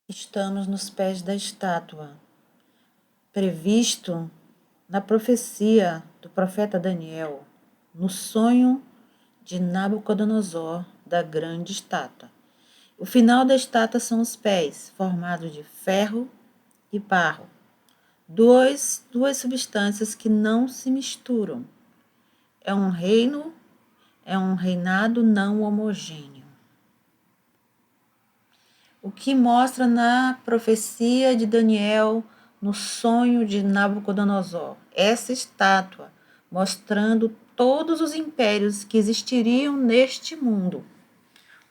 Estamos nos pés da estátua, previsto na profecia do profeta Daniel, no sonho de Nabucodonosor da grande estátua. O final da estátua são os pés, formados de ferro e barro, duas substâncias que não se misturam. É um reinado não homogêneo. O que mostra na profecia de Daniel, no sonho de Nabucodonosor, essa estátua mostrando todos os impérios que existiriam neste mundo.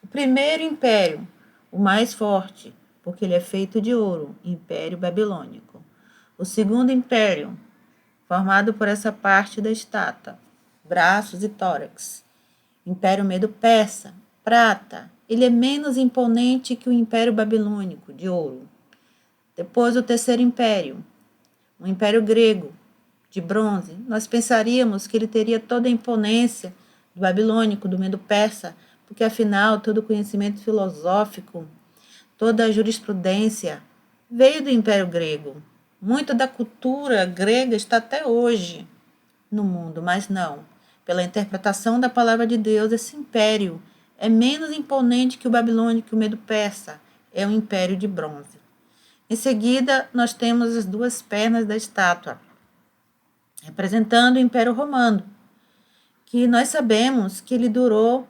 O primeiro império, o mais forte, porque ele é feito de ouro, Império Babilônico. O segundo império, formado por essa parte da estátua, braços e tórax, Império Medo-Persa, prata. Ele é menos imponente que o Império Babilônico, de ouro. Depois o terceiro império, o Império Grego, de bronze. Nós pensaríamos que ele teria toda a imponência do babilônico, do Medo-Persa, porque afinal todo o conhecimento filosófico, toda a jurisprudência veio do Império Grego. Muita da cultura grega está até hoje no mundo, mas não. Pela interpretação da palavra de Deus, esse império é menos imponente que o babilônico e o Medo-Persa. É um império de bronze. Em seguida, nós temos as duas pernas da estátua, representando o Império Romano, que nós sabemos que ele durou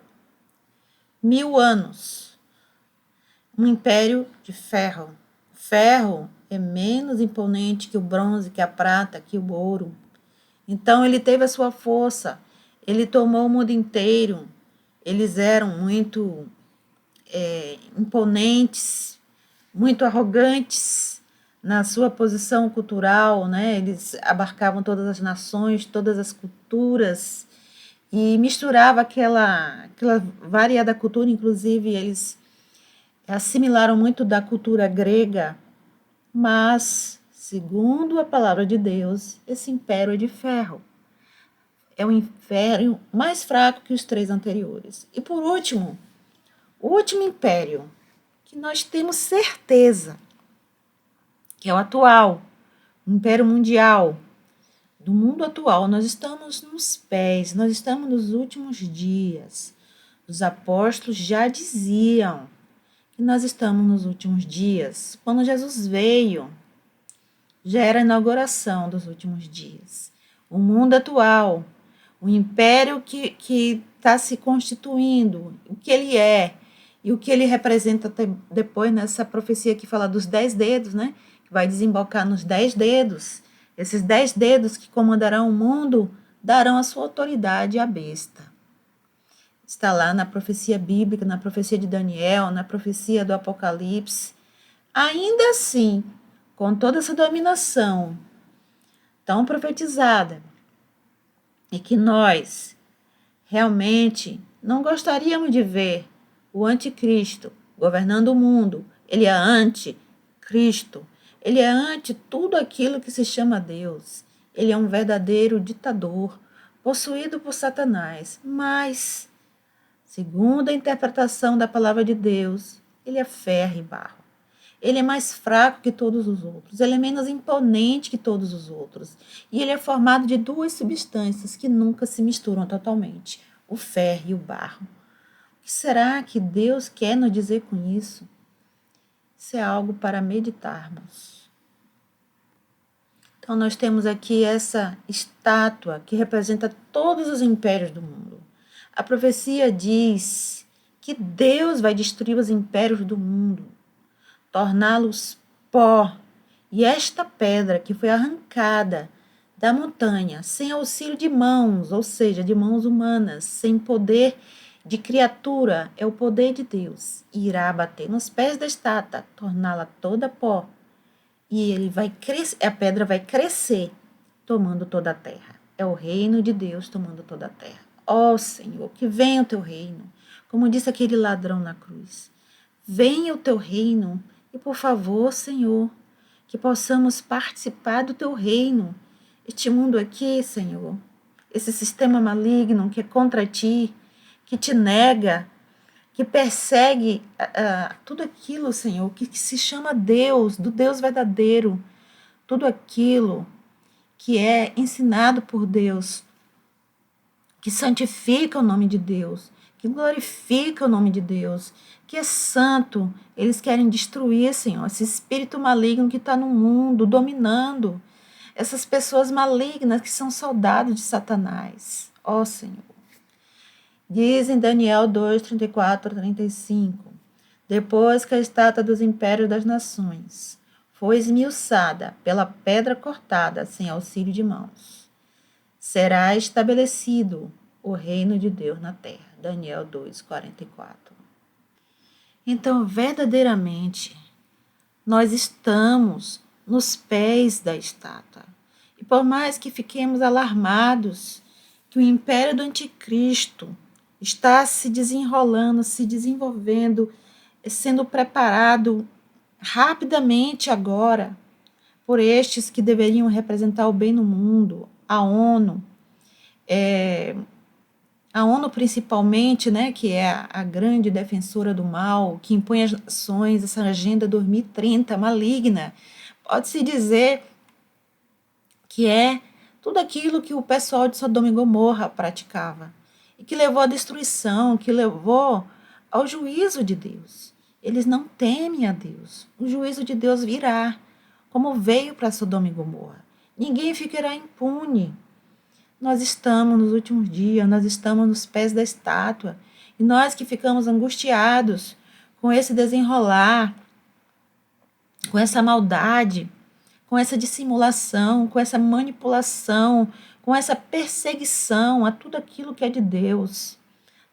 1000 anos. Um império de ferro. O ferro é menos imponente que o bronze, que a prata, que o ouro. Então, ele teve a sua força, ele tomou o mundo inteiro, eles eram muito imponentes, muito arrogantes na sua posição cultural, né? Eles abarcavam todas as nações, todas as culturas, e misturava aquela variada cultura, inclusive eles assimilaram muito da cultura grega, mas, segundo a palavra de Deus, esse império é de ferro. É um império mais fraco que os 3 anteriores. E por último, o último império, que nós temos certeza que é o atual, o Império Mundial. Do mundo atual, nós estamos nos pés, nós estamos nos últimos dias. Os apóstolos já diziam que nós estamos nos últimos dias. Quando Jesus veio, já era a inauguração dos últimos dias. O mundo atual, o império que está se constituindo, o que ele é e o que ele representa depois nessa profecia que fala dos 10 dedos, né? Que vai desembocar nos 10 dedos. Esses 10 dedos que comandarão o mundo darão a sua autoridade à besta. Está lá na profecia bíblica, na profecia de Daniel, na profecia do Apocalipse. Ainda assim, com toda essa dominação tão profetizada, e que nós realmente não gostaríamos de ver o anticristo governando o mundo. Ele é anticristo. Ele é anti tudo aquilo que se chama Deus. Ele é um verdadeiro ditador, possuído por Satanás. Mas, segundo a interpretação da palavra de Deus, ele é ferro e barro. Ele é mais fraco que todos os outros, ele é menos imponente que todos os outros. E ele é formado de duas substâncias que nunca se misturam totalmente, o ferro e o barro. O que será que Deus quer nos dizer com isso? Isso é algo para meditarmos. Então, nós temos aqui essa estátua que representa todos os impérios do mundo. A profecia diz que Deus vai destruir os impérios do mundo, torná-los pó. E esta pedra que foi arrancada da montanha, sem auxílio de mãos, ou seja, de mãos humanas, sem poder de criatura, é o poder de Deus, irá bater nos pés da estátua, torná-la toda pó. E ele vai crescer, a pedra vai crescer, tomando toda a terra. É o reino de Deus tomando toda a terra. Ó Senhor, que venha o teu reino, como disse aquele ladrão na cruz. Venha o teu reino. E, por favor, Senhor, que possamos participar do teu reino. Este mundo aqui, Senhor, esse sistema maligno que é contra ti, que te nega, que persegue tudo aquilo, Senhor, que se chama Deus, do Deus verdadeiro, tudo aquilo que é ensinado por Deus, que santifica o nome de Deus, que glorifica o nome de Deus, que é santo. Eles querem destruir, Senhor, esse espírito maligno que está no mundo, dominando essas pessoas malignas que são soldados de Satanás. Ó Senhor. Diz em Daniel 2, 34, 35. Depois que a estátua dos impérios das nações foi esmiuçada pela pedra cortada sem auxílio de mãos, será estabelecido o reino de Deus na terra. Daniel 2, 44. Então, verdadeiramente, nós estamos nos pés da estátua. E por mais que fiquemos alarmados que o império do anticristo está se desenrolando, se desenvolvendo, sendo preparado rapidamente agora por estes que deveriam representar o bem no mundo, a ONU, a ONU principalmente, né, que é a grande defensora do mal, que impõe às nações essa agenda 2030 maligna, pode-se dizer que é tudo aquilo que o pessoal de Sodoma e Gomorra praticava, e que levou à destruição, que levou ao juízo de Deus. Eles não temem a Deus. O juízo de Deus virá, como veio para Sodoma e Gomorra. Ninguém ficará impune. Nós estamos nos últimos dias, nós estamos nos pés da estátua. E nós que ficamos angustiados com esse desenrolar, com essa maldade, com essa dissimulação, com essa manipulação, com essa perseguição a tudo aquilo que é de Deus,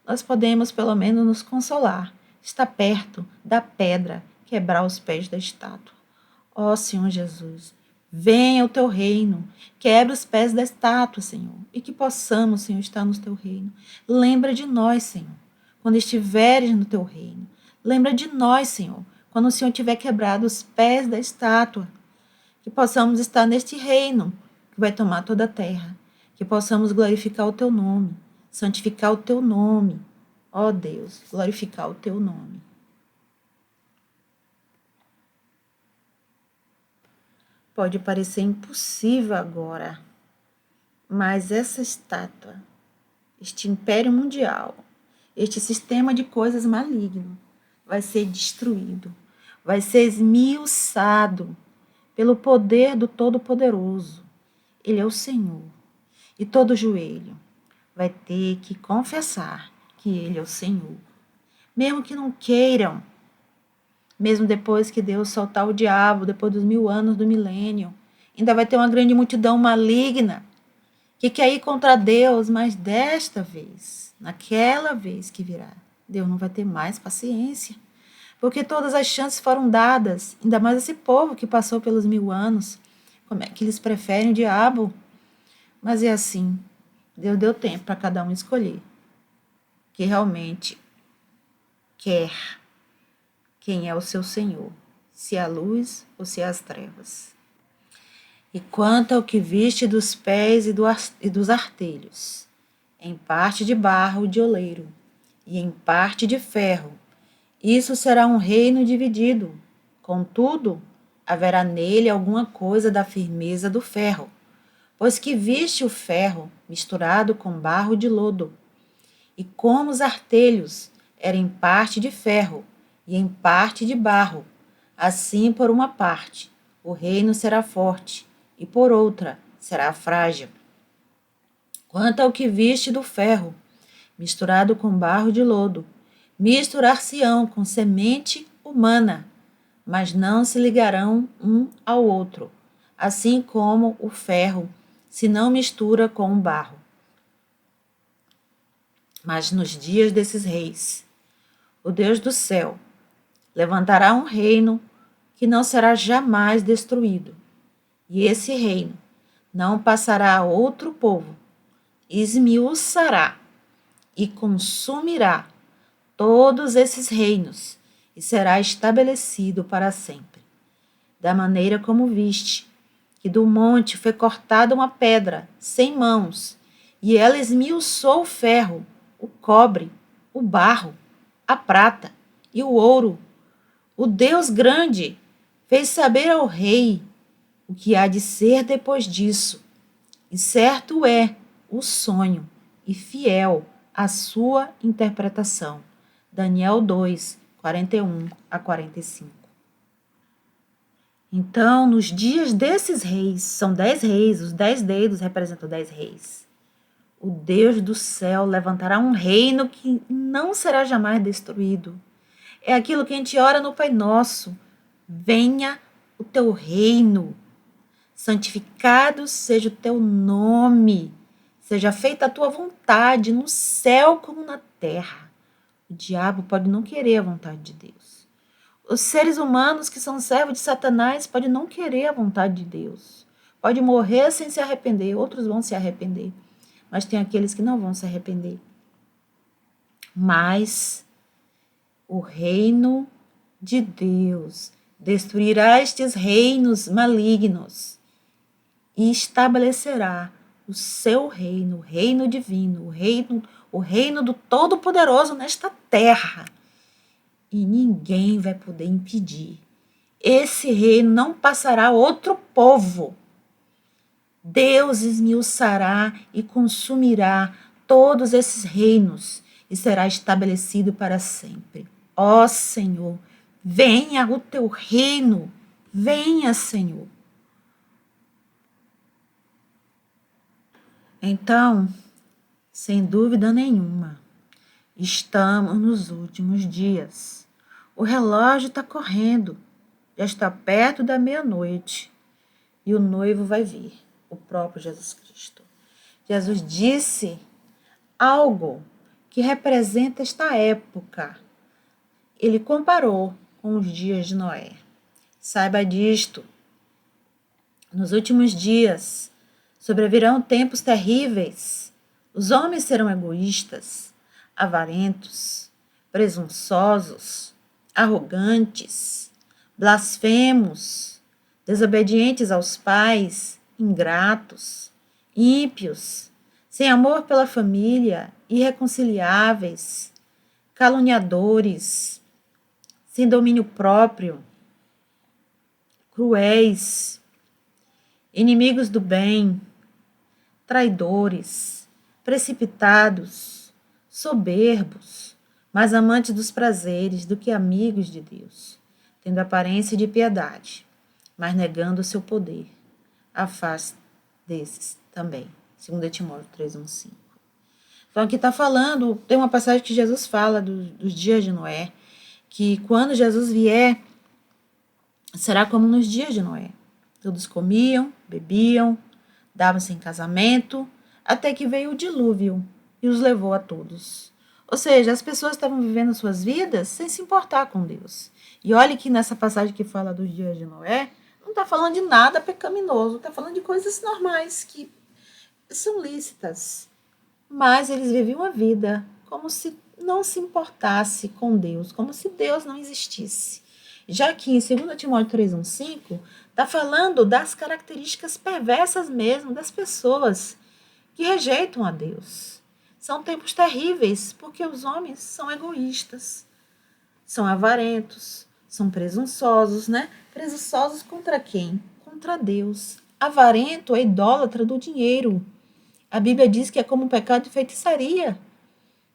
nós podemos pelo menos nos consolar. Está perto da pedra, quebrar os pés da estátua. Ó Senhor Jesus, venha o teu reino, quebra os pés da estátua, Senhor, e que possamos, Senhor, estar no teu reino. Lembra de nós, Senhor, quando estiveres no teu reino. Lembra de nós, Senhor, quando o Senhor tiver quebrado os pés da estátua. Que possamos estar neste reino que vai tomar toda a terra. Que possamos glorificar o teu nome, santificar o teu nome. Ó Deus, glorificar o teu nome. Pode parecer impossível agora, mas essa estátua, este império mundial, este sistema de coisas maligno, vai ser destruído, vai ser esmiuçado pelo poder do Todo-Poderoso. Ele é o Senhor. E todo joelho vai ter que confessar que Ele é o Senhor. Mesmo que não queiram, mesmo depois que Deus soltar o diabo, depois dos 1000 anos do milênio, ainda vai ter uma grande multidão maligna que quer ir contra Deus, mas desta vez, naquela vez que virá, Deus não vai ter mais paciência. Porque todas as chances foram dadas, ainda mais esse povo que passou pelos 1000 anos. Como é que eles preferem o diabo? Mas é assim, Deus deu tempo para cada um escolher que realmente quer quem é o seu Senhor, se é a luz ou se é as trevas. E quanto ao que viste dos pés e dos artelhos, em parte de barro de oleiro e em parte de ferro, isso será um reino dividido. Contudo, haverá nele alguma coisa da firmeza do ferro, pois que viste o ferro misturado com barro de lodo. E como os artelhos eram em parte de ferro e em parte de barro, assim por uma parte o reino será forte, e por outra será frágil. Quanto ao que viste do ferro, misturado com barro de lodo, misturar-se-ão com semente humana, mas não se ligarão um ao outro, assim como o ferro se não mistura com o barro. Mas nos dias desses reis, o Deus do céu levantará um reino que não será jamais destruído, e esse reino não passará a outro povo, esmiuçará e consumirá todos esses reinos, e será estabelecido para sempre. Da maneira como viste, que do monte foi cortada uma pedra sem mãos, e ela esmiuçou o ferro, o cobre, o barro, a prata e o ouro. O Deus grande fez saber ao rei o que há de ser depois disso. E certo é o sonho, e fiel a sua interpretação. Daniel 2, 41 a 45. Então, nos dias desses reis, são 10 reis, os 10 dedos representam 10 reis. O Deus do céu levantará um reino que não será jamais destruído. É aquilo que a gente ora no Pai Nosso. Venha o teu reino. Santificado seja o teu nome. Seja feita a tua vontade no céu como na terra. O diabo pode não querer a vontade de Deus. Os seres humanos que são servos de Satanás podem não querer a vontade de Deus. Pode morrer sem se arrepender, outros vão se arrepender. Mas tem aqueles que não vão se arrepender. Mas o reino de Deus destruirá estes reinos malignos e estabelecerá o seu reino, o reino divino, o reino do Todo-Poderoso nesta terra. E ninguém vai poder impedir. Esse reino não passará a outro povo. Deus esmiuçará e consumirá todos esses reinos e será estabelecido para sempre. Ó Senhor, venha o teu reino, venha, Senhor. Então, sem dúvida nenhuma, estamos nos últimos dias. O relógio está correndo, já está perto da meia-noite e o noivo vai vir, o próprio Jesus Cristo. Jesus disse algo que representa esta época. Ele comparou com os dias de Noé. Saiba disto. Nos últimos dias sobrevirão tempos terríveis. Os homens serão egoístas, avarentos, presunçosos, arrogantes, blasfemos, desobedientes aos pais, ingratos, ímpios, sem amor pela família, irreconciliáveis, caluniadores, sem domínio próprio, cruéis, inimigos do bem, traidores, precipitados, soberbos, mais amantes dos prazeres do que amigos de Deus, tendo aparência de piedade, mas negando o seu poder. Afaste desses também. 2 Timóteo 3:1-5. Então aqui está falando, tem uma passagem que Jesus fala dos dias de Noé, que quando Jesus vier, será como nos dias de Noé. Todos comiam, bebiam, davam-se em casamento, até que veio o dilúvio e os levou a todos. Ou seja, as pessoas estavam vivendo suas vidas sem se importar com Deus. E olhe que nessa passagem que fala dos dias de Noé, não está falando de nada pecaminoso, está falando de coisas normais que são lícitas. Mas eles viviam a vida como se não se importasse com Deus, como se Deus não existisse. Já que em 2 Timóteo 3:1-5, está falando das características perversas mesmo das pessoas que rejeitam a Deus. São tempos terríveis, porque os homens são egoístas, são avarentos, são presunçosos, né? Presunçosos contra quem? Contra Deus. Avarento é idólatra do dinheiro. A Bíblia diz que é como um pecado de feitiçaria.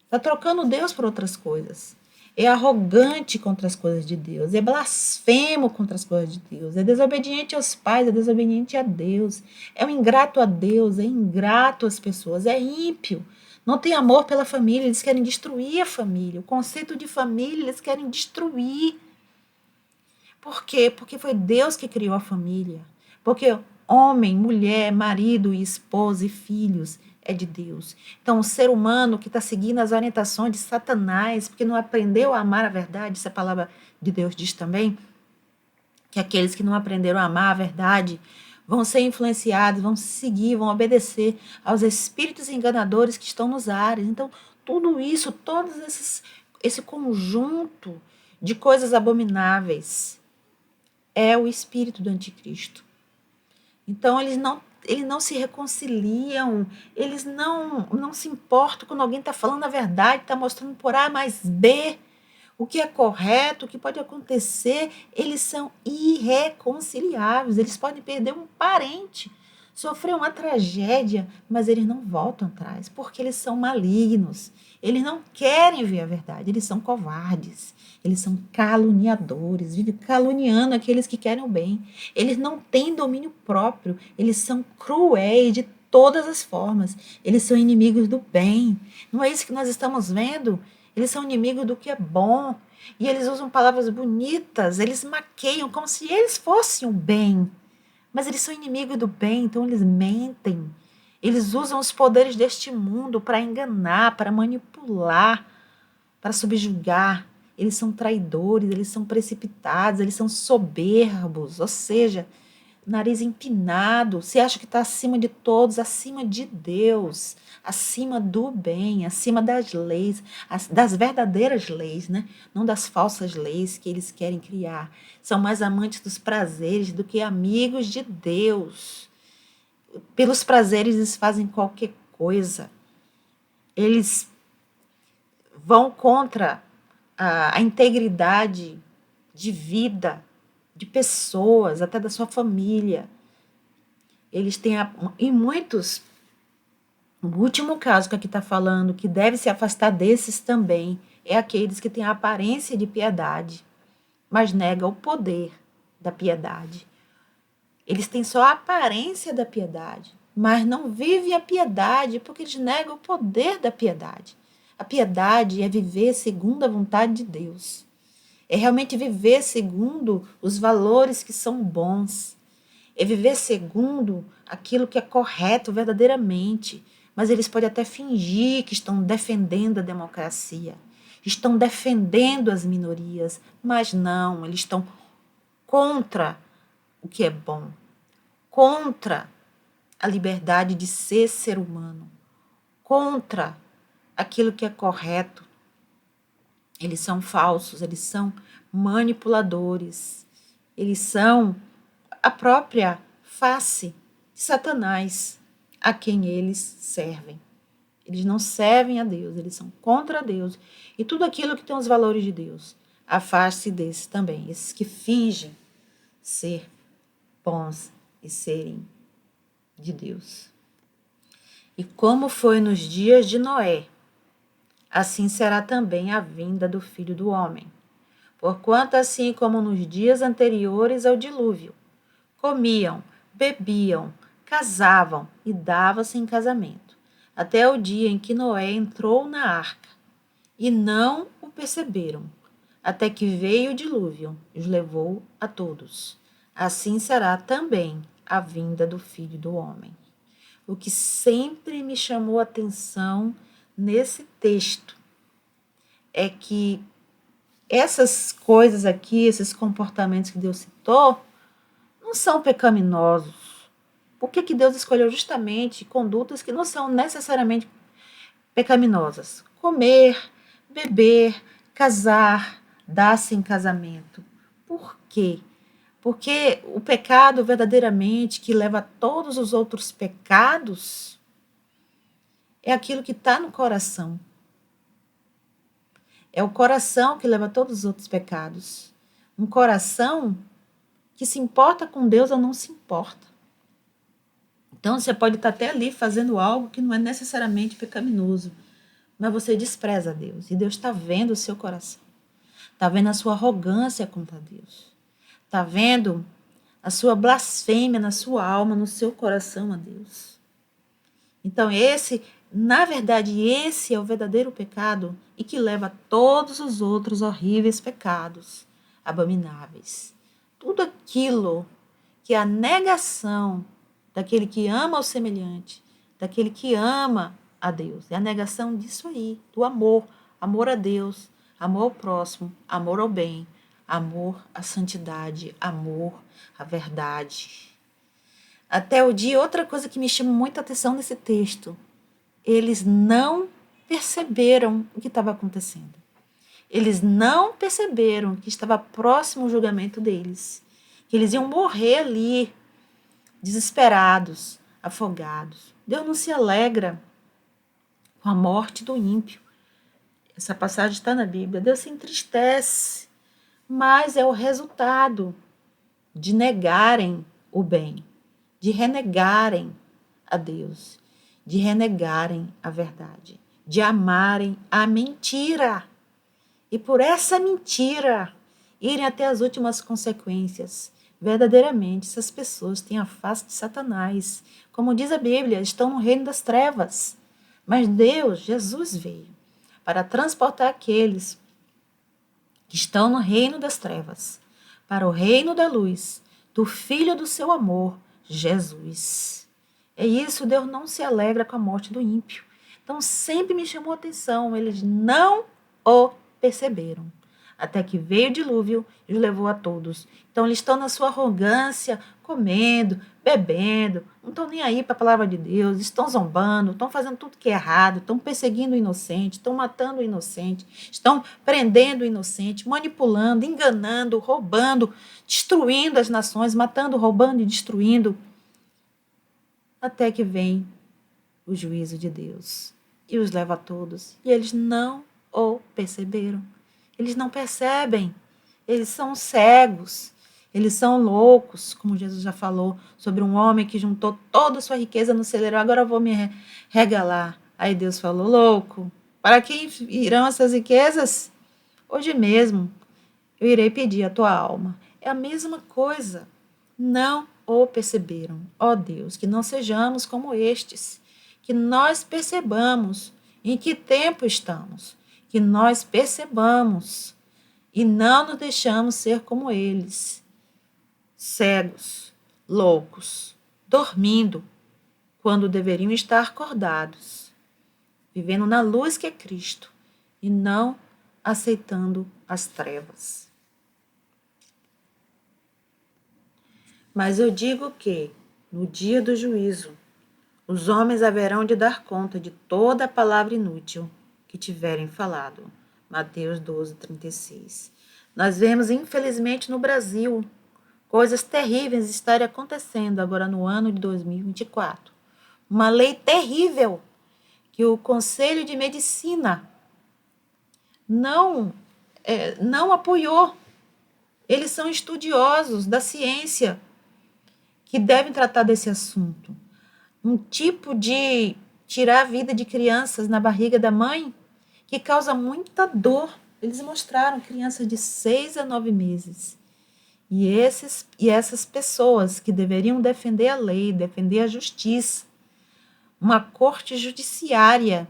Está trocando Deus por outras coisas. É arrogante contra as coisas de Deus. É blasfemo contra as coisas de Deus. É desobediente aos pais, é desobediente a Deus. É um ingrato a Deus, é ingrato às pessoas, é ímpio. Não tem amor pela família, eles querem destruir a família. O conceito de família eles querem destruir. Por quê? Porque foi Deus que criou a família. Porque homem, mulher, marido, esposa e filhos é de Deus. Então, o ser humano que está seguindo as orientações de Satanás, porque não aprendeu a amar a verdade, essa palavra de Deus diz também, que aqueles que não aprenderam a amar a verdade vão ser influenciados, vão seguir, vão obedecer aos espíritos enganadores que estão nos ares. Então, tudo isso, esse conjunto de coisas abomináveis é o espírito do anticristo. Então, eles não se reconciliam, eles não se importam quando alguém está falando a verdade, está mostrando por A mais B, o que é correto, o que pode acontecer, eles são irreconciliáveis, eles podem perder um parente, sofrer uma tragédia, mas eles não voltam atrás, porque eles são malignos, eles não querem ver a verdade, eles são covardes, eles são caluniadores, vivem caluniando aqueles que querem o bem, eles não têm domínio próprio, eles são cruéis de todas as formas, eles são inimigos do bem, não é isso que nós estamos vendo? Eles são inimigos do que é bom. E eles usam palavras bonitas, eles maqueiam como se eles fossem o bem. Mas eles são inimigos do bem, então eles mentem. Eles usam os poderes deste mundo para enganar, para manipular, para subjugar. Eles são traidores, eles são precipitados, eles são soberbos, ou seja, nariz empinado, você acha que está acima de todos, acima de Deus, acima do bem, acima das leis, das verdadeiras leis, né? Não das falsas leis que eles querem criar. São mais amantes dos prazeres do que amigos de Deus. Pelos prazeres eles fazem qualquer coisa. Eles vão contra a integridade de vida de pessoas, até da sua família. Eles têm, e muitos, o último caso que aqui está falando, que deve se afastar desses também, é aqueles que têm a aparência de piedade, mas negam o poder da piedade. Eles têm só a aparência da piedade, mas não vivem a piedade, porque eles negam o poder da piedade. A piedade é viver segundo a vontade de Deus. É realmente viver segundo os valores que são bons. É viver segundo aquilo que é correto verdadeiramente. Mas eles podem até fingir que estão defendendo a democracia, estão defendendo as minorias, mas não, eles estão contra o que é bom, contra a liberdade de ser humano, contra aquilo que é correto. Eles são falsos, eles são manipuladores, eles são a própria face de Satanás, a quem eles servem. Eles não servem a Deus, eles são contra Deus. E tudo aquilo que tem os valores de Deus, afaste-se desses também, esses que fingem ser bons e serem de Deus. E como foi nos dias de Noé, assim será também a vinda do Filho do Homem. Porquanto assim como nos dias anteriores ao dilúvio, comiam, bebiam, casavam e davam-se em casamento, até o dia em que Noé entrou na arca, e não o perceberam, até que veio o dilúvio e os levou a todos. Assim será também a vinda do Filho do Homem. O que sempre me chamou a atenção nesse texto é que essas coisas aqui, esses comportamentos que Deus citou, não são pecaminosos. Por que Deus escolheu justamente condutas que não são necessariamente pecaminosas? Comer, beber, casar, dar-se em casamento. Por quê? Porque o pecado verdadeiramente que leva a todos os outros pecados é aquilo que está no coração. É o coração que leva a todos os outros pecados. Um coração que se importa com Deus ou não se importa. Então, você pode estar até ali fazendo algo que não é necessariamente pecaminoso, mas você despreza Deus. E Deus está vendo o seu coração. Está vendo a sua arrogância contra Deus. Está vendo a sua blasfêmia na sua alma, no seu coração a Deus. Então, na verdade, esse é o verdadeiro pecado e que leva a todos os outros horríveis pecados, abomináveis. Tudo aquilo que é a negação daquele que ama o semelhante, daquele que ama a Deus. É a negação disso aí, do amor. Amor a Deus, amor ao próximo, amor ao bem, amor à santidade, amor à verdade. Até o dia, outra coisa que me chama muita atenção nesse texto, eles não perceberam o que estava acontecendo. Eles não perceberam que estava próximo o julgamento deles, que eles iam morrer ali, desesperados, afogados. Deus não se alegra com a morte do ímpio. Essa passagem está na Bíblia. Deus se entristece, mas é o resultado de negarem o bem, de renegarem a Deus, de renegarem a verdade, de amarem a mentira. E por essa mentira, irem até as últimas consequências. Verdadeiramente, essas pessoas têm a face de Satanás. Como diz a Bíblia, estão no reino das trevas. Mas Deus, Jesus veio para transportar aqueles que estão no reino das trevas para o reino da luz, do Filho do seu amor, Jesus. É isso, Deus não se alegra com a morte do ímpio. Então sempre me chamou a atenção, eles não o perceberam. Até que veio o dilúvio e os levou a todos. Então eles estão na sua arrogância, comendo, bebendo, não estão nem aí para a palavra de Deus, estão zombando, estão fazendo tudo que é errado, estão perseguindo o inocente, estão matando o inocente, estão prendendo o inocente, manipulando, enganando, roubando, destruindo as nações, matando, roubando e destruindo, até que vem o juízo de Deus e os leva a todos. E eles não o perceberam. Eles não percebem. Eles são cegos. Eles são loucos, como Jesus já falou, sobre um homem que juntou toda a sua riqueza no celeiro. Agora eu vou me regalar. Aí Deus falou, louco, para quem irão essas riquezas? Hoje mesmo eu irei pedir a tua alma. É a mesma coisa. Não o perceberam. Ó Deus, que não sejamos como estes, que nós percebamos em que tempo estamos, que nós percebamos e não nos deixamos ser como eles, cegos, loucos, dormindo, quando deveriam estar acordados, vivendo na luz que é Cristo e não aceitando as trevas. Mas eu digo que, no dia do juízo, os homens haverão de dar conta de toda a palavra inútil que tiverem falado. Mateus 12, 36. Nós vemos, infelizmente, no Brasil, coisas terríveis estarem acontecendo agora no ano de 2024. Uma lei terrível que o Conselho de Medicina não apoiou. Eles são estudiosos da ciência que devem tratar desse assunto. Um tipo de tirar a vida de crianças na barriga da mãe que causa muita dor. Eles mostraram crianças de 6 a 9 meses. E essas pessoas que deveriam defender a lei, defender a justiça, uma corte judiciária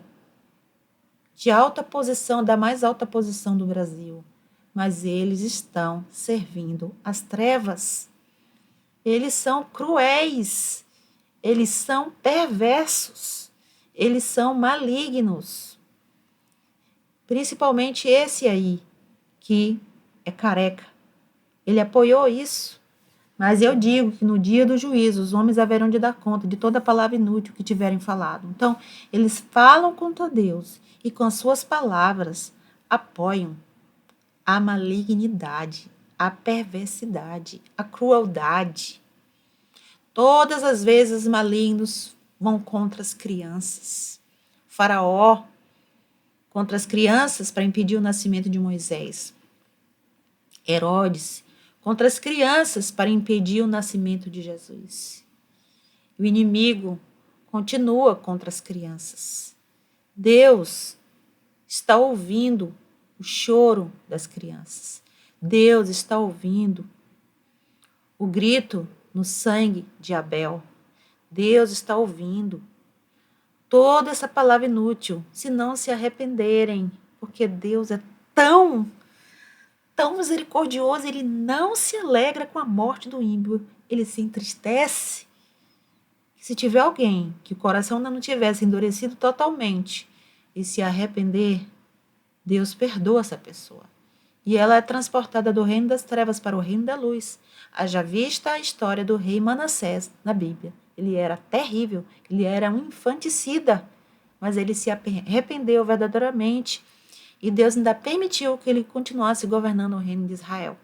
de alta posição, da mais alta posição do Brasil, mas eles estão servindo as trevas. Eles são cruéis, eles são perversos, eles são malignos. Principalmente esse aí, que é careca. Ele apoiou isso. Mas eu digo que no dia do juízo, os homens haverão de dar conta de toda palavra inútil que tiverem falado. Então, eles falam contra Deus e com as suas palavras apoiam a malignidade, a perversidade, a crueldade. Todas as vezes malignos vão contra as crianças. Faraó contra as crianças para impedir o nascimento de Moisés. Herodes contra as crianças para impedir o nascimento de Jesus. O inimigo continua contra as crianças. Deus está ouvindo o choro das crianças. Deus está ouvindo o grito no sangue de Abel. Deus está ouvindo toda essa palavra inútil, se não se arrependerem, porque Deus é tão misericordioso, ele não se alegra com a morte do ímpio, ele se entristece. Se tiver alguém que o coração ainda não tivesse endurecido totalmente e se arrepender, Deus perdoa essa pessoa. E ela é transportada do reino das trevas para o reino da luz. Haja vista a história do rei Manassés na Bíblia. Ele era terrível, ele era um infanticida, mas ele se arrependeu verdadeiramente. E Deus ainda permitiu que ele continuasse governando o reino de Israel.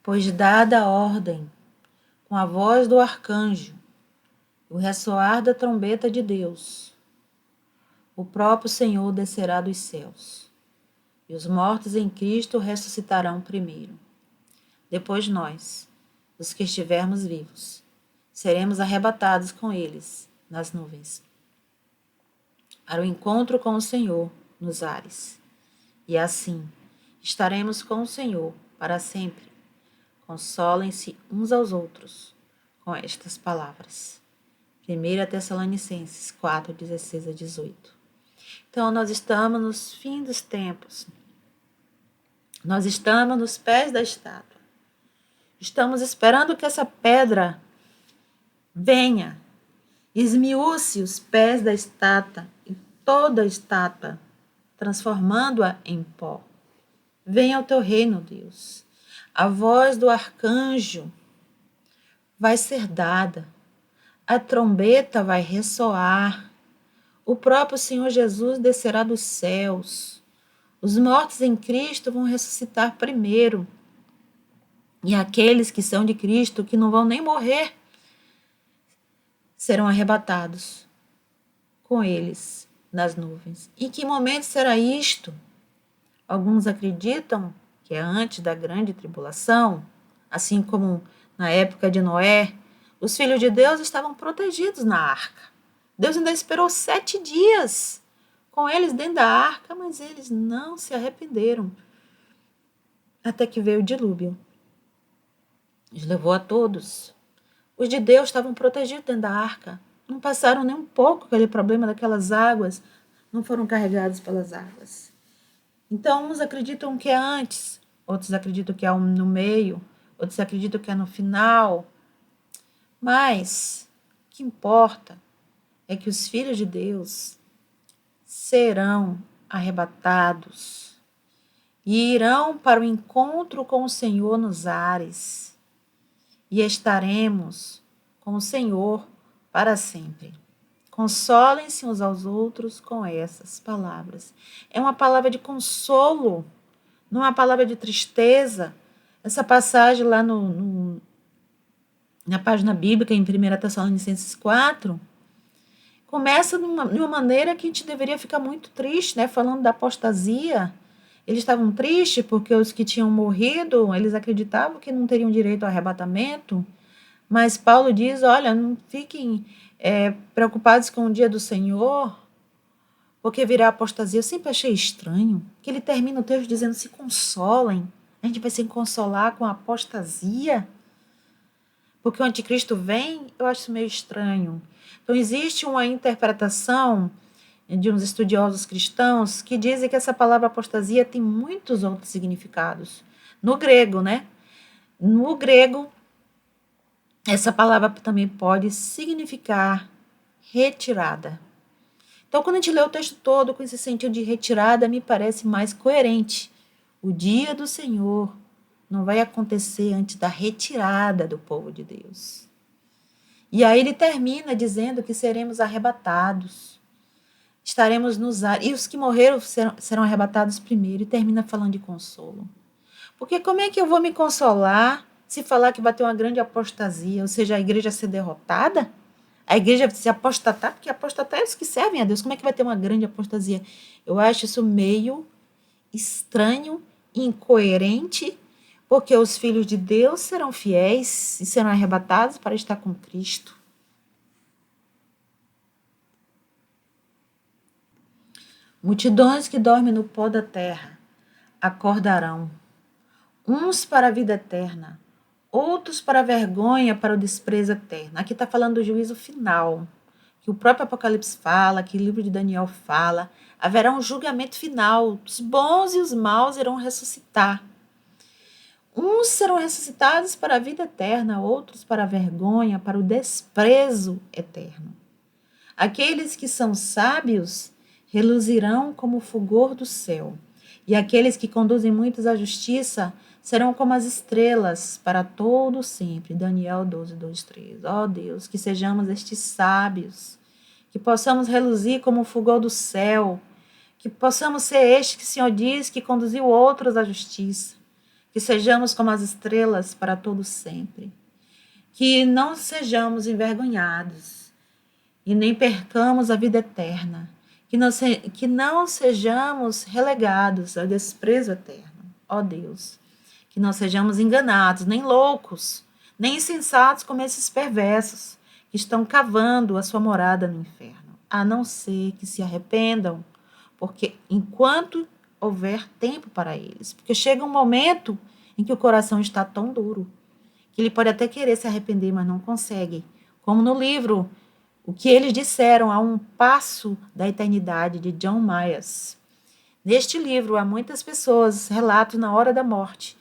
Pois dada a ordem, com a voz do arcanjo, o ressoar da trombeta de Deus, o próprio Senhor descerá dos céus, e os mortos em Cristo ressuscitarão primeiro. Depois nós, os que estivermos vivos, seremos arrebatados com eles nas nuvens, para o encontro com o Senhor nos ares. E assim, estaremos com o Senhor para sempre. Consolem-se uns aos outros com estas palavras. 1 Tessalonicenses 4, 16 a 18. Então, nós estamos nos fins dos tempos. Nós estamos nos pés da estátua. Estamos esperando que essa pedra venha, esmiúce os pés da estátua e toda a estátua, transformando-a em pó. Venha ao teu reino, Deus. A voz do arcanjo vai ser dada. A trombeta vai ressoar. O próprio Senhor Jesus descerá dos céus. Os mortos em Cristo vão ressuscitar primeiro. E aqueles que são de Cristo, que não vão nem morrer, serão arrebatados com eles nas nuvens. Em que momento será isto? Alguns acreditam que é antes da grande tribulação, assim como na época de Noé, os filhos de Deus estavam protegidos na arca. Deus ainda esperou 7 dias com eles dentro da arca, mas eles não se arrependeram. Até que veio o dilúvio. Os levou a todos. Os de Deus estavam protegidos dentro da arca. Não passaram nem um pouco aquele problema daquelas águas. Não foram carregados pelas águas. Então, uns acreditam que é antes, outros acreditam que é no meio, outros acreditam que é no final. Mas o que importa é que os filhos de Deus serão arrebatados e irão para o encontro com o Senhor nos ares. E estaremos com o Senhor para sempre. Consolem-se uns aos outros com essas palavras. É uma palavra de consolo, não é uma palavra de tristeza. Essa passagem lá na página bíblica, em 1 Tessalonicenses 4, começa de uma maneira que a gente deveria ficar muito triste, né? Falando da apostasia. Eles estavam tristes porque os que tinham morrido, eles acreditavam que não teriam direito ao arrebatamento. Mas Paulo diz, olha, não fiquem preocupados com o dia do Senhor, porque virá apostasia. Eu sempre achei estranho que ele termina o texto dizendo, se consolem. A gente vai se consolar com a apostasia? Porque o anticristo vem, eu acho isso meio estranho. Então, existe uma interpretação de uns estudiosos cristãos que dizem que essa palavra apostasia tem muitos outros significados. No grego, né? No grego, essa palavra também pode significar retirada. Então, quando a gente lê o texto todo com esse sentido de retirada, me parece mais coerente. O dia do Senhor não vai acontecer antes da retirada do povo de Deus. E aí ele termina dizendo que seremos arrebatados. Estaremos nos ares. E os que morreram serão arrebatados primeiro. E termina falando de consolo. Porque como é que eu vou me consolar se falar que vai ter uma grande apostasia, ou seja, a igreja ser derrotada? A igreja se apostatar, porque apostatar é os que servem a Deus. Como é que vai ter uma grande apostasia? Eu acho isso meio estranho, incoerente, porque os filhos de Deus serão fiéis e serão arrebatados para estar com Cristo. Multidões que dormem no pó da terra acordarão, uns para a vida eterna, outros para a vergonha, para o desprezo eterno. Aqui está falando do juízo final, que o próprio Apocalipse fala, que o livro de Daniel fala. Haverá um julgamento final, os bons e os maus irão ressuscitar. Uns serão ressuscitados para a vida eterna, outros para a vergonha, para o desprezo eterno. Aqueles que são sábios reluzirão como o fulgor do céu, e aqueles que conduzem muitos à justiça serão como as estrelas para todo sempre. Daniel 12, 2, 3. Ó Deus, que sejamos estes sábios, que possamos reluzir como o fulgor do céu, que possamos ser este que o Senhor diz que conduziu outros à justiça, que sejamos como as estrelas para todo sempre, que não sejamos envergonhados, e nem percamos a vida eterna, que não sejamos relegados ao desprezo eterno, ó Deus, que não sejamos enganados, nem loucos, nem insensatos como esses perversos, que estão cavando a sua morada no inferno, a não ser que se arrependam, porque enquanto houver tempo para eles, porque chega um momento em que o coração está tão duro, que ele pode até querer se arrepender, mas não consegue, como no livro O que eles disseram a um passo da eternidade, de John Myers. Neste livro, há muitas pessoas, relatos na hora da morte.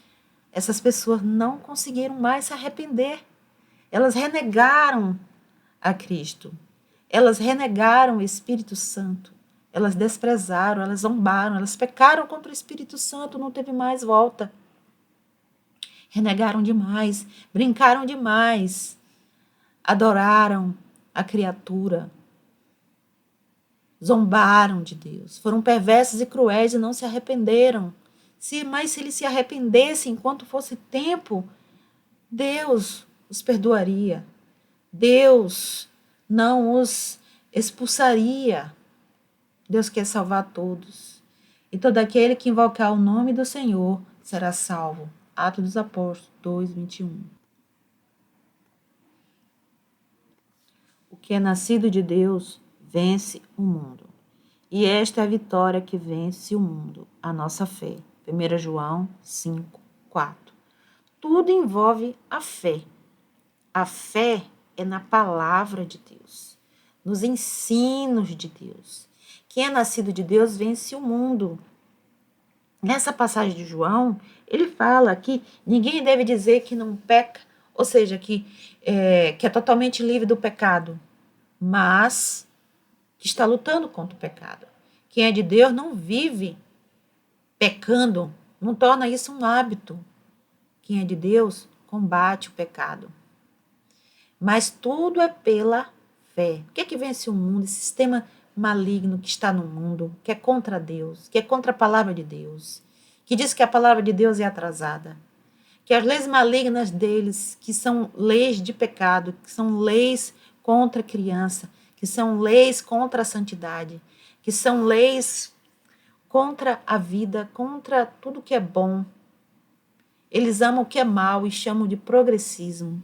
Essas pessoas não conseguiram mais se arrepender. Elas renegaram a Cristo. Elas renegaram o Espírito Santo. Elas desprezaram, elas zombaram, elas pecaram contra o Espírito Santo, não teve mais volta. Renegaram demais, brincaram demais, adoraram a criatura, zombaram de Deus, foram perversos e cruéis e não se arrependeram. Mas se eles se arrependessem enquanto fosse tempo, Deus os perdoaria. Deus não os expulsaria. Deus quer salvar todos. E todo aquele que invocar o nome do Senhor será salvo. Atos dos Apóstolos 2:21. O que é nascido de Deus vence o mundo. E esta é a vitória que vence o mundo, a nossa fé. 1 João 5:4. Tudo envolve a fé. A fé é na palavra de Deus, nos ensinos de Deus. Quem é nascido de Deus vence o mundo. Nessa passagem de João, ele fala que ninguém deve dizer que não peca, ou seja, que é totalmente livre do pecado, mas que está lutando contra o pecado. Quem é de Deus não vive pecando, não torna isso um hábito. Quem é de Deus combate o pecado. Mas tudo é pela fé. O que é que vence o mundo? Esse sistema maligno que está no mundo, que é contra Deus, que é contra a palavra de Deus, que diz que a palavra de Deus é atrasada, que as leis malignas deles, que são leis de pecado, que são leis contra a criança, que são leis contra a santidade, que são leis contra a vida, contra tudo que é bom. Eles amam o que é mal e chamam de progressismo,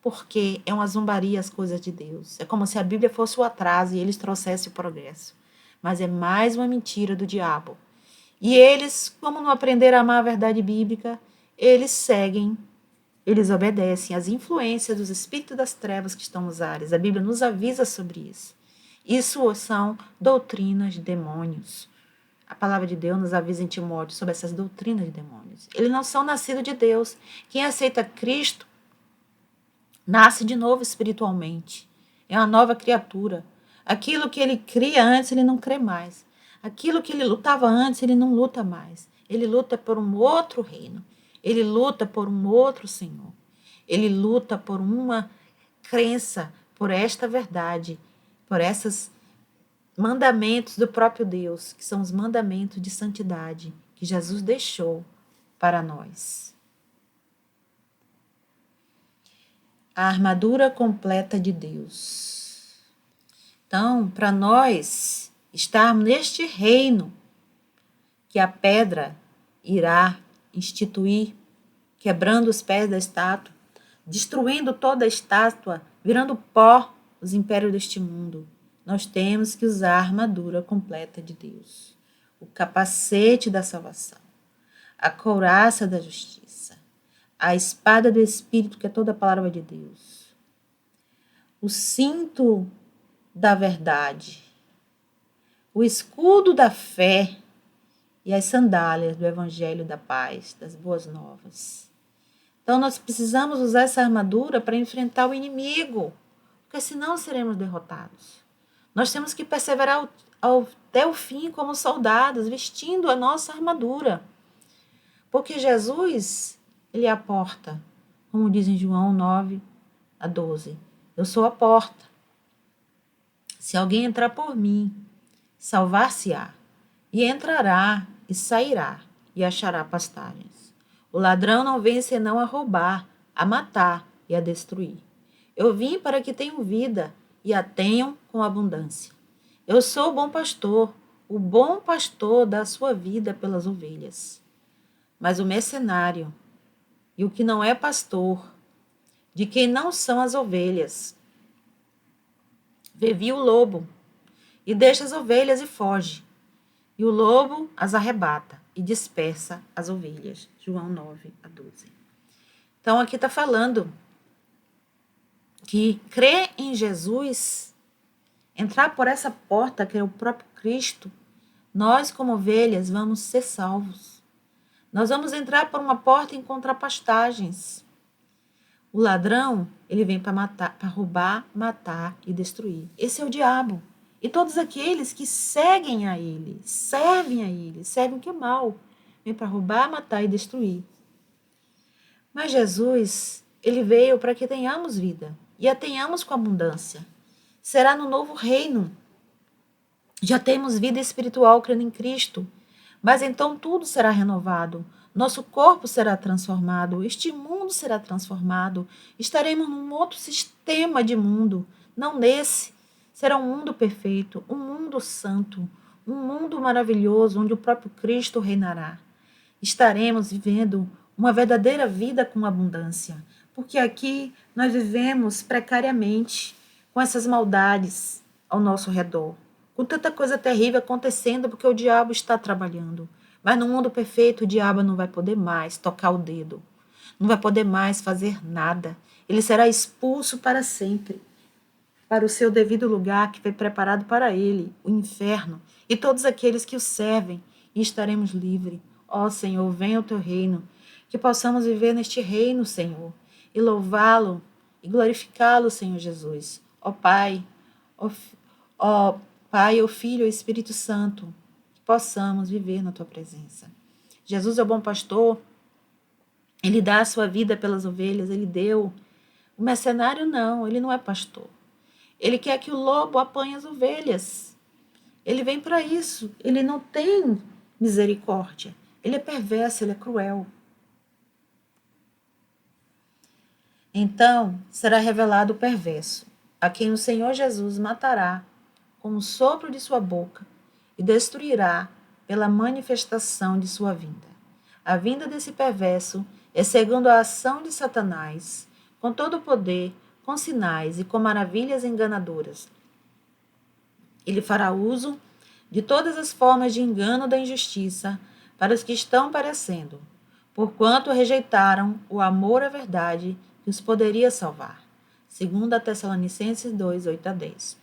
porque é uma zombaria as coisas de Deus. É como se a Bíblia fosse o atraso e eles trouxessem o progresso. Mas é mais uma mentira do diabo. E eles, como não aprenderam a amar a verdade bíblica, eles seguem, eles obedecem às influências dos espíritos das trevas que estão nos ares. A Bíblia nos avisa sobre isso. Isso são doutrinas de demônios. A palavra de Deus nos avisa em Timóteo sobre essas doutrinas de demônios. Eles não são nascidos de Deus. Quem aceita Cristo nasce de novo espiritualmente. É uma nova criatura. Aquilo que ele cria antes, ele não crê mais. Aquilo que ele lutava antes, ele não luta mais. Ele luta por um outro reino. Ele luta por um outro Senhor. Ele luta por uma crença, por esta verdade, por esses mandamentos do próprio Deus, que são os mandamentos de santidade que Jesus deixou para nós. A armadura completa de Deus. Então, para nós estarmos neste reino que a pedra irá instituir, quebrando os pés da estátua, destruindo toda a estátua, virando pó os impérios deste mundo, nós temos que usar a armadura completa de Deus, o capacete da salvação, a couraça da justiça, a espada do Espírito, que é toda a palavra de Deus, o cinto da verdade, o escudo da fé e as sandálias do Evangelho da paz, das boas novas. Então, nós precisamos usar essa armadura para enfrentar o inimigo, porque senão seremos derrotados. Nós temos que perseverar até o fim como soldados, vestindo a nossa armadura. Porque Jesus, ele é a porta, como diz em João 9:12. Eu sou a porta. Se alguém entrar por mim, salvar-se-á, e entrará e sairá, e achará pastagens. O ladrão não vem senão a roubar, a matar e a destruir. Eu vim para que tenham vida e a tenham com abundância. Eu sou o bom pastor dá a sua vida pelas ovelhas. Mas o mercenário e o que não é pastor, de quem não são as ovelhas, vê o lobo e deixa as ovelhas e foge. E o lobo as arrebata e dispersa as ovelhas. João 9-12. Então aqui está falando que crer em Jesus, entrar por essa porta que é o próprio Cristo, nós como ovelhas vamos ser salvos. Nós vamos entrar por uma porta e encontrar pastagens. O ladrão, ele vem para matar, para roubar, matar e destruir. Esse é o diabo. E todos aqueles que seguem a ele, servem o que é mal. Vem para roubar, matar e destruir. Mas Jesus, ele veio para que tenhamos vida. E a tenhamos com abundância. Será no novo reino. Já temos vida espiritual crendo em Cristo. Mas então tudo será renovado. Nosso corpo será transformado. Este mundo será transformado. Estaremos num outro sistema de mundo. Não nesse. Será um mundo perfeito, um mundo santo, um mundo maravilhoso onde o próprio Cristo reinará. Estaremos vivendo uma verdadeira vida com abundância, porque aqui nós vivemos precariamente com essas maldades ao nosso redor, com tanta coisa terrível acontecendo porque o diabo está trabalhando. Mas no mundo perfeito o diabo não vai poder mais tocar o dedo, não vai poder mais fazer nada. Ele será expulso para sempre, para o seu devido lugar que foi preparado para ele, o inferno, e todos aqueles que o servem, e estaremos livres. Ó Senhor, venha o teu reino, que possamos viver neste reino, Senhor, e louvá-lo e glorificá-lo, Senhor Jesus. Ó Pai, ó Pai, ó Filho, ó Espírito Santo, que possamos viver na tua presença. Jesus é o bom pastor, ele dá a sua vida pelas ovelhas, ele deu. O mercenário não, ele não é pastor. Ele quer que o lobo apanhe as ovelhas. Ele vem para isso. Ele não tem misericórdia. Ele é perverso, ele é cruel. Então será revelado o perverso, a quem o Senhor Jesus matará com o sopro de sua boca e destruirá pela manifestação de sua vinda. A vinda desse perverso é segundo a ação de Satanás, com todo o poder, com sinais e com maravilhas enganadoras. Ele fará uso de todas as formas de engano da injustiça para os que estão perecendo, porquanto rejeitaram o amor à verdade que os poderia salvar. 2 Tessalonicenses 2, 8-10.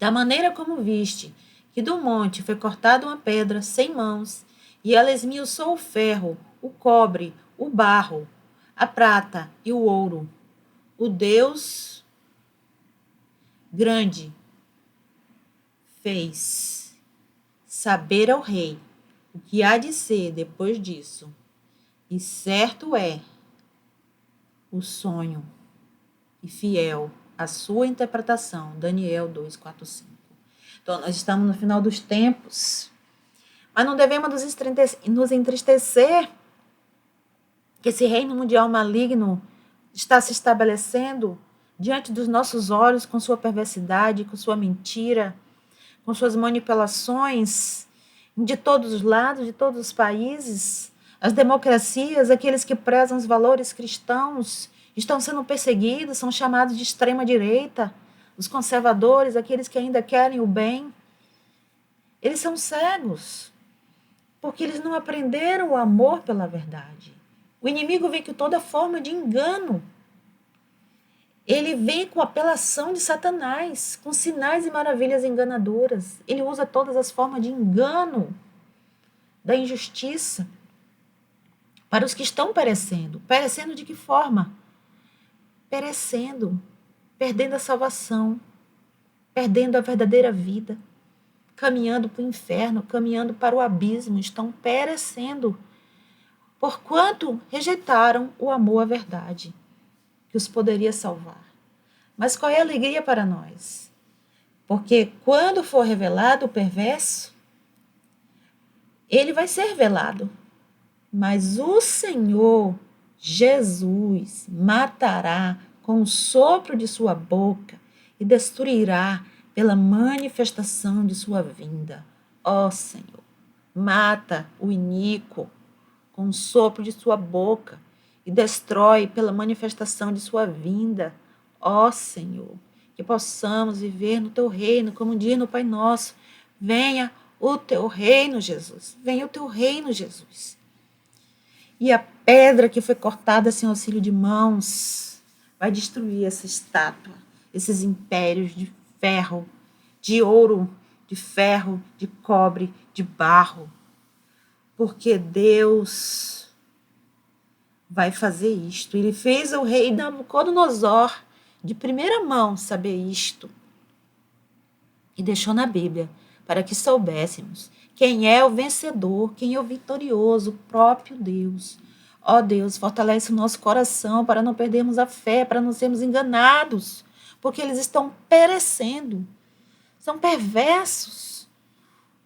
Da maneira como viste que do monte foi cortada uma pedra sem mãos, e ela esmiuçou o ferro, o cobre, o barro, a prata e o ouro, o Deus grande fez saber ao rei o que há de ser depois disso. E certo é o sonho e fiel a sua interpretação. Daniel 2, 4, 5. Então, nós estamos no final dos tempos, mas não devemos nos entristecer que esse reino mundial maligno está se estabelecendo diante dos nossos olhos com sua perversidade, com sua mentira, com suas manipulações de todos os lados, de todos os países. As democracias, aqueles que prezam os valores cristãos, estão sendo perseguidos, são chamados de extrema-direita. Os conservadores, aqueles que ainda querem o bem, eles são cegos, porque eles não aprenderam o amor pela verdade. O inimigo vem com toda forma de engano. Ele vem com apelação de Satanás, com sinais e maravilhas enganadoras. Ele usa todas as formas de engano, da injustiça, para os que estão perecendo. Perecendo de que forma? Perecendo, perdendo a salvação, perdendo a verdadeira vida, caminhando para o inferno, caminhando para o abismo, estão perecendo, porquanto rejeitaram o amor à verdade, que os poderia salvar. Mas qual é a alegria para nós? Porque quando for revelado o perverso, ele vai ser revelado. Mas o Senhor Jesus matará com o sopro de sua boca e destruirá pela manifestação de sua vinda. Ó Senhor, mata o iníquo com o sopro de sua boca e destrói pela manifestação de sua vinda. Ó Senhor, que possamos viver no teu reino, como diz no Pai Nosso. Venha o teu reino, Jesus. Venha o teu reino, Jesus. E a pedra que foi cortada sem auxílio de mãos vai destruir essa estátua, esses impérios de ferro, de ouro, de ferro, de cobre, de barro. Porque Deus vai fazer isto. Ele fez o rei Nabucodonosor de primeira mão saber isto. E deixou na Bíblia para que soubéssemos quem é o vencedor, quem é o vitorioso, o próprio Deus. Ó Deus, fortalece o nosso coração para não perdermos a fé, para não sermos enganados, porque eles estão perecendo. São perversos,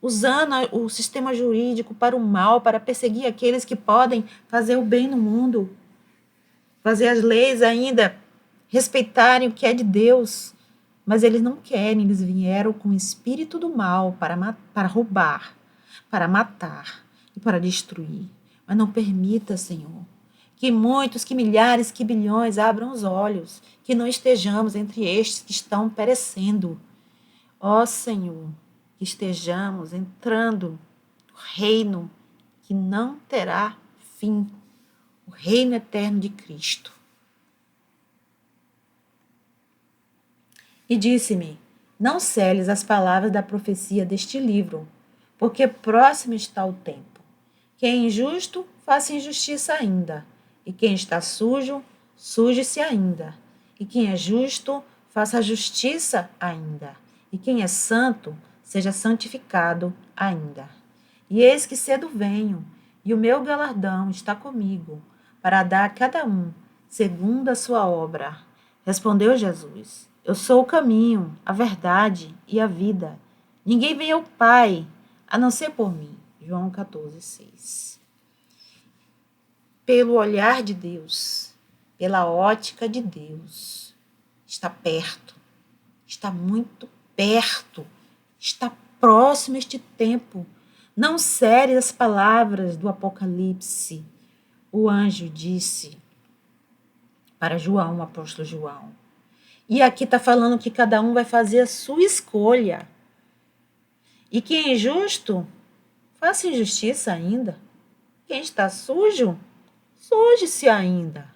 usando o sistema jurídico para o mal, para perseguir aqueles que podem fazer o bem no mundo, fazer as leis ainda respeitarem o que é de Deus. Mas eles não querem, eles vieram com o espírito do mal para roubar, para matar e para destruir. Mas não permita, Senhor, que muitos, que milhares, que bilhões abram os olhos, que não estejamos entre estes que estão perecendo. Ó Senhor, que estejamos entrando no reino que não terá fim, o reino eterno de Cristo. E disse-me: não celes as palavras da profecia deste livro, porque próximo está o tempo. Quem é injusto, faça injustiça ainda, e quem está sujo, suje-se ainda, e quem é justo, faça justiça ainda, e quem é santo, seja santificado ainda. E eis que cedo venho, e o meu galardão está comigo, para dar a cada um, segundo a sua obra. Respondeu Jesus: eu sou o caminho, a verdade e a vida. Ninguém vem ao Pai, a não ser por mim. João 14:6. Pelo olhar de Deus, pela ótica de Deus, está perto, está muito perto, está próximo este tempo. Não cere as palavras do Apocalipse. O anjo disse para João, o apóstolo João. E aqui está falando que cada um vai fazer a sua escolha. E quem é injusto, faça injustiça ainda. Quem está sujo, suje-se ainda.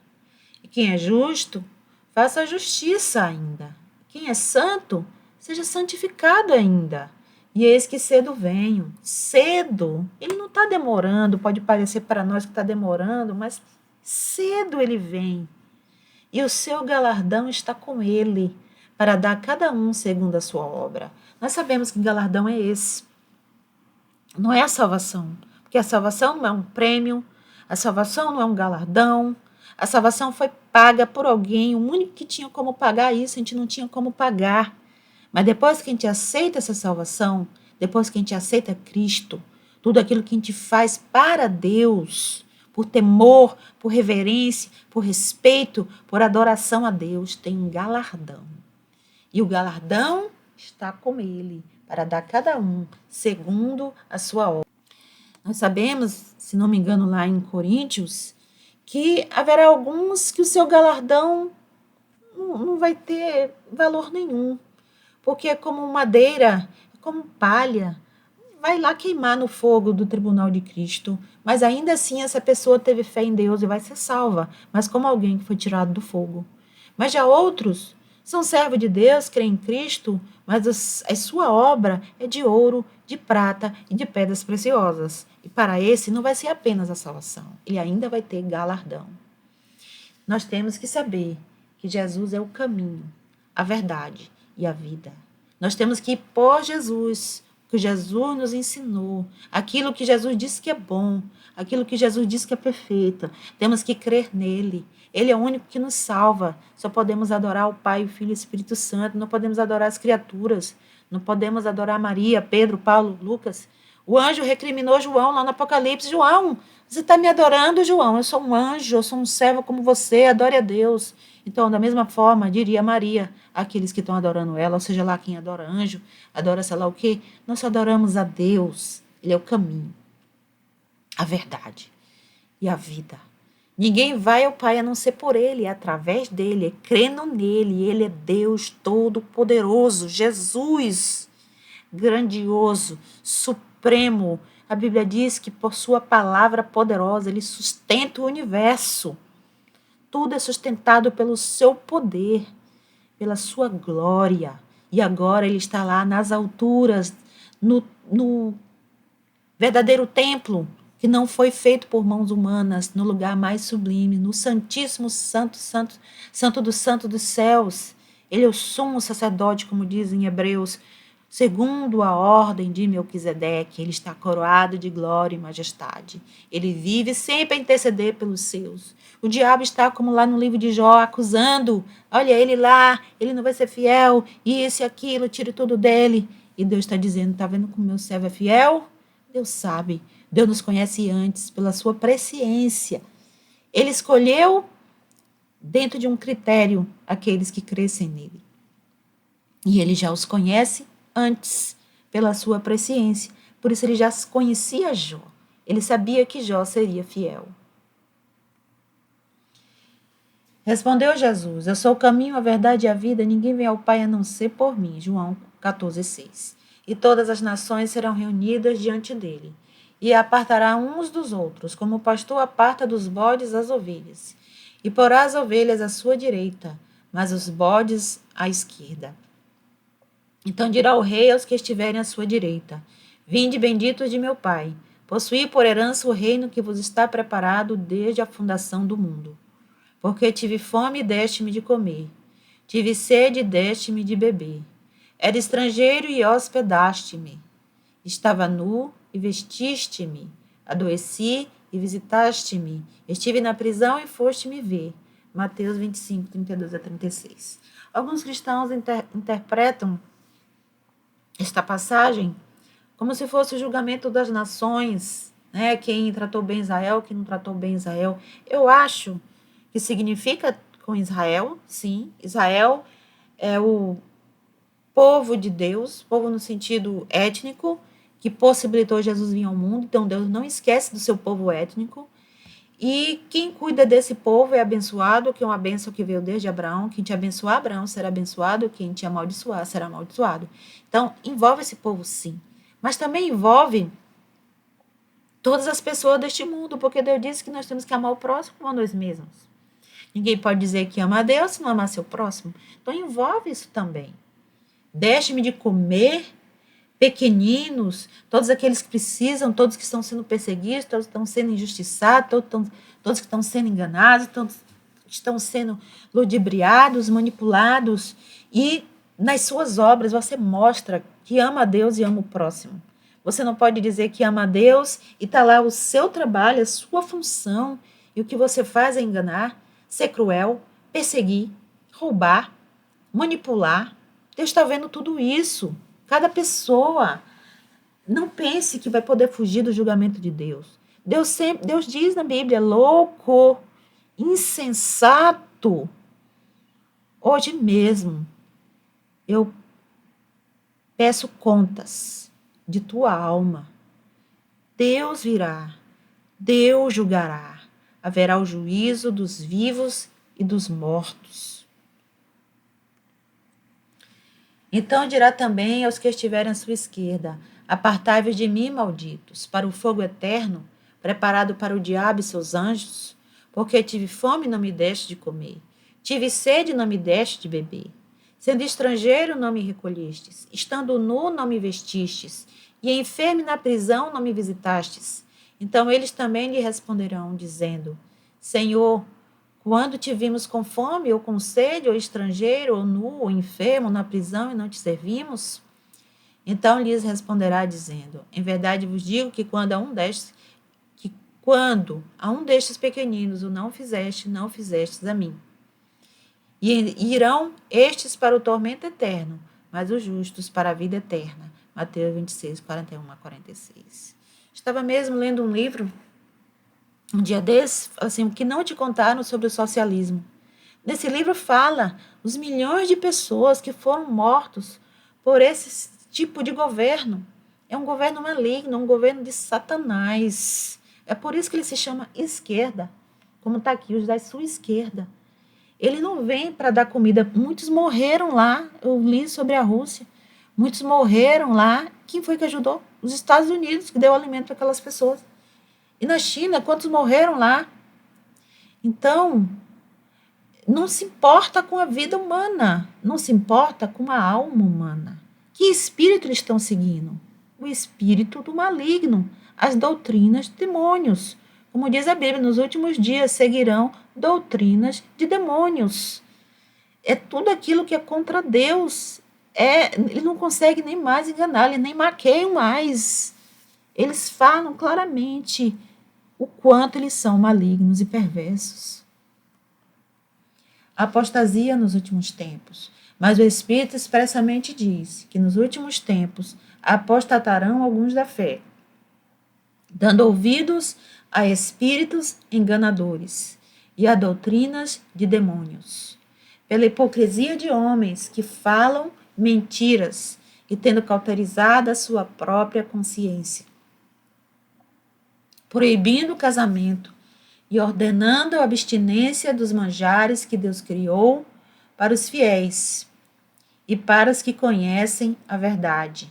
E quem é justo, faça a justiça ainda. Quem é santo, seja santificado ainda. E eis que cedo venho. Cedo. Ele não está demorando. Pode parecer para nós que está demorando, mas cedo ele vem. E o seu galardão está com ele, para dar a cada um segundo a sua obra. Nós sabemos que galardão é esse. Não é a salvação, porque a salvação não é um prêmio, a salvação não é um galardão, a salvação foi paga por alguém, o único que tinha como pagar isso, a gente não tinha como pagar. Mas depois que a gente aceita essa salvação, depois que a gente aceita Cristo, tudo aquilo que a gente faz para Deus, por temor, por reverência, por respeito, por adoração a Deus, tem um galardão. E o galardão está com ele, para dar a cada um, segundo a sua obra. Nós sabemos, se não me engano, lá em Coríntios, que haverá alguns que o seu galardão não vai ter valor nenhum, porque é como madeira, é como palha, vai lá queimar no fogo do tribunal de Cristo, mas ainda assim essa pessoa teve fé em Deus e vai ser salva, mas como alguém que foi tirado do fogo. Mas já outros são servos de Deus, creem em Cristo, mas a sua obra é de ouro, de prata e de pedras preciosas. E para esse não vai ser apenas a salvação, ele ainda vai ter galardão. Nós temos que saber que Jesus é o caminho, a verdade e a vida. Nós temos que ir por Jesus, que Jesus nos ensinou, aquilo que Jesus disse que é bom, aquilo que Jesus disse que é perfeito. Temos que crer nele. Ele é o único que nos salva. Só podemos adorar o Pai, o Filho e o Espírito Santo. Não podemos adorar as criaturas. Não podemos adorar Maria, Pedro, Paulo, Lucas. O anjo recriminou João lá no Apocalipse. João, você está me adorando, João? Eu sou um anjo, eu sou um servo como você. Adore a Deus. Então, da mesma forma, diria Maria, aqueles que estão adorando ela, ou seja lá quem adora anjo, adora sei lá o quê, nós adoramos a Deus. Ele é o caminho, a verdade e a vida. Ninguém vai ao Pai a não ser por Ele, é através dele, é crendo nele. Ele é Deus Todo-Poderoso, Jesus, grandioso, supremo. A Bíblia diz que por sua palavra poderosa ele sustenta o universo. Tudo é sustentado pelo seu poder, pela sua glória. E agora ele está lá nas alturas, no verdadeiro templo, que não foi feito por mãos humanas, no lugar mais sublime, no Santíssimo Santo do Santo dos céus. Ele é o sumo sacerdote, como diz em Hebreus, segundo a ordem de Melquisedeque. Ele está coroado de glória e majestade. Ele vive sempre a interceder pelos seus. O diabo está, como lá no livro de Jó, acusando. Olha, ele lá, ele não vai ser fiel, isso e aquilo, tire tudo dele. E Deus está dizendo, está vendo como meu servo é fiel? Deus sabe, Deus nos conhece antes, pela sua presciência. Ele escolheu, dentro de um critério, aqueles que crescem nele. E ele já os conhece antes, pela sua presciência. Por isso ele já conhecia Jó. Ele sabia que Jó seria fiel. Respondeu Jesus, eu sou o caminho, a verdade e a vida, ninguém vem ao Pai a não ser por mim. João 14,6. E todas as nações serão reunidas diante dele, e apartará uns dos outros, como o pastor aparta dos bodes as ovelhas. E porá as ovelhas à sua direita, mas os bodes à esquerda. Então dirá o rei aos que estiverem à sua direita, vinde benditos de meu Pai, possuí por herança o reino que vos está preparado desde a fundação do mundo. Porque tive fome e deste-me de comer, tive sede e deste-me de beber. Era estrangeiro e hospedaste-me. Estava nu e vestiste-me. Adoeci e visitaste-me. Estive na prisão e foste-me ver. Mateus 25, 32 a 36. Alguns cristãos interpretam esta passagem como se fosse o julgamento das nações, né? Quem tratou bem Israel, quem não tratou bem Israel. Eu acho que significa com Israel, sim. Israel é o povo de Deus, povo no sentido étnico, que possibilitou Jesus vir ao mundo. Então, Deus não esquece do seu povo étnico. E quem cuida desse povo é abençoado, que é uma bênção que veio desde Abraão. Quem te abençoar, Abraão será abençoado. Quem te amaldiçoar, será amaldiçoado. Então, envolve esse povo, sim. Mas também envolve todas as pessoas deste mundo, porque Deus disse que nós temos que amar o próximo como a nós mesmos. Ninguém pode dizer que ama a Deus se não amar seu próximo. Então, envolve isso também. Deixe-me de comer pequeninos, todos aqueles que precisam, todos que estão sendo perseguidos, todos que estão sendo injustiçados, todos que estão sendo enganados, todos que estão sendo ludibriados, manipulados. E nas suas obras você mostra que ama a Deus e ama o próximo. Você não pode dizer que ama a Deus e está lá o seu trabalho, a sua função, e o que você faz é enganar, ser cruel, perseguir, roubar, manipular. Deus está vendo tudo isso. Cada pessoa. Não pense que vai poder fugir do julgamento de Deus. Deus diz na Bíblia, louco, insensato. Hoje mesmo eu peço contas de tua alma. Deus virá, Deus julgará. Haverá o juízo dos vivos e dos mortos. Então dirá também aos que estiverem à sua esquerda, apartai-vos de mim, malditos, para o fogo eterno, preparado para o diabo e seus anjos, porque tive fome e não me deste de comer, tive sede e não me deste de beber. Sendo estrangeiro, não me recolhestes, estando nu, não me vestistes, e enfermo na prisão, não me visitastes. Então eles também lhe responderão, dizendo, Senhor, quando te vimos com fome, ou com sede, ou estrangeiro, ou nu, ou enfermo, na prisão, e não te servimos? Então lhes responderá, dizendo, em verdade vos digo que quando a um destes pequeninos o não fizestes a mim. E irão estes para o tormento eterno, mas os justos para a vida eterna. Mateus 26, 41 a 46. Estava mesmo lendo um livro, um dia desse, assim, o que não te contaram sobre o socialismo. Nesse livro fala os milhões de pessoas que foram mortos por esse tipo de governo. É um governo maligno, um governo de Satanás. É por isso que ele se chama esquerda, como está aqui, os da sua esquerda. Ele não vem para dar comida. Muitos morreram lá, eu li sobre a Rússia. Muitos morreram lá. Quem foi que ajudou? Os Estados Unidos, que deu alimento para aquelas pessoas. E na China, quantos morreram lá? Então, não se importa com a vida humana, não se importa com a alma humana. Que espírito eles estão seguindo? O espírito do maligno, as doutrinas de demônios. Como diz a Bíblia, nos últimos dias seguirão doutrinas de demônios. É tudo aquilo que é contra Deus. Ele não consegue nem mais enganar, ele nem maqueiam mais. Eles falam claramente o quanto eles são malignos e perversos. A apostasia nos últimos tempos. Mas o Espírito expressamente diz que nos últimos tempos apostatarão alguns da fé, dando ouvidos a espíritos enganadores e a doutrinas de demônios, pela hipocrisia de homens que falam mentiras e tendo cauterizado a sua própria consciência, proibindo o casamento e ordenando a abstinência dos manjares que Deus criou para os fiéis e para os que conhecem a verdade,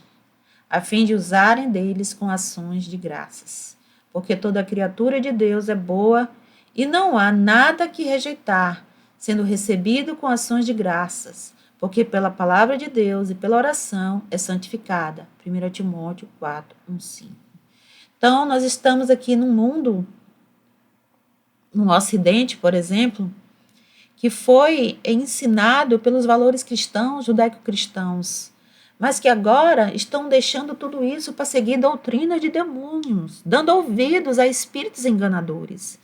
a fim de usarem deles com ações de graças. Porque toda criatura de Deus é boa e não há nada que rejeitar, sendo recebido com ações de graças, porque pela palavra de Deus e pela oração é santificada. 1 Timóteo 4, 1, 5. Então, nós estamos aqui num mundo, no Ocidente, por exemplo, que foi ensinado pelos valores cristãos, judaico-cristãos, mas que agora estão deixando tudo isso para seguir doutrina de demônios, dando ouvidos a espíritos enganadores.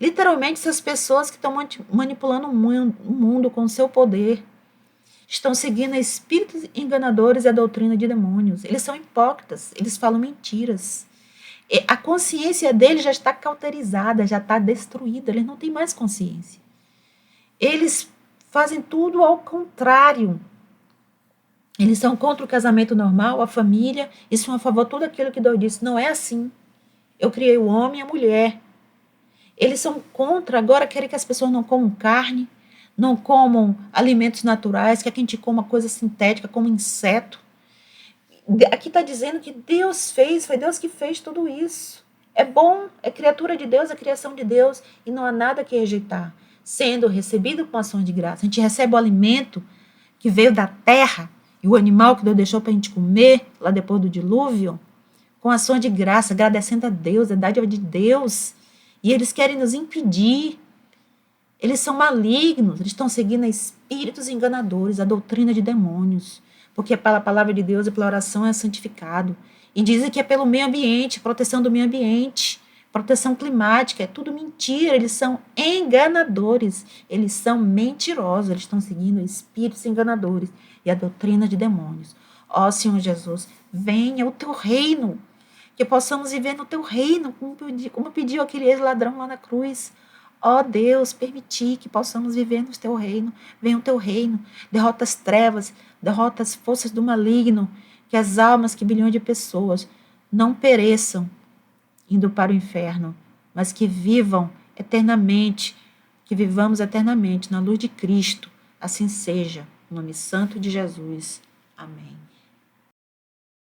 Literalmente, essas pessoas que estão manipulando o mundo com seu poder, estão seguindo espíritos enganadores e a doutrina de demônios. Eles são hipócritas, eles falam mentiras. A consciência deles já está cauterizada, já está destruída, eles não têm mais consciência. Eles fazem tudo ao contrário. Eles são contra o casamento normal, a família, e são a favor de tudo aquilo que Deus disse. Não é assim. Eu criei o homem e a mulher. Eles são contra, agora querem que as pessoas não comam carne, não comam alimentos naturais, quer que a gente coma coisa sintética, como inseto. Aqui está dizendo que Deus fez, foi Deus que fez tudo isso. É bom, é criatura de Deus, é criação de Deus, e não há nada que rejeitar. Sendo recebido com ações de graça. A gente recebe o alimento que veio da terra e o animal que Deus deixou para a gente comer lá depois do dilúvio, com ações de graça, agradecendo a Deus, a dádiva de Deus. E eles querem nos impedir. Eles são malignos, eles estão seguindo espíritos enganadores, a doutrina de demônios, porque pela palavra de Deus e pela oração é santificado. E dizem que é pelo meio ambiente, proteção do meio ambiente, proteção climática, é tudo mentira, eles são enganadores, eles são mentirosos, eles estão seguindo espíritos enganadores e a doutrina de demônios. Ó Senhor Jesus, venha o teu reino, que possamos viver no teu reino, como pediu aquele ex-ladrão lá na cruz. Ó Deus, permitir que possamos viver no teu reino, venha o teu reino, derrota as trevas, derrota as forças do maligno, que as almas, que bilhões de pessoas não pereçam, indo para o inferno, mas que vivam eternamente, que vivamos eternamente na luz de Cristo. Assim seja, em nome santo de Jesus. Amém.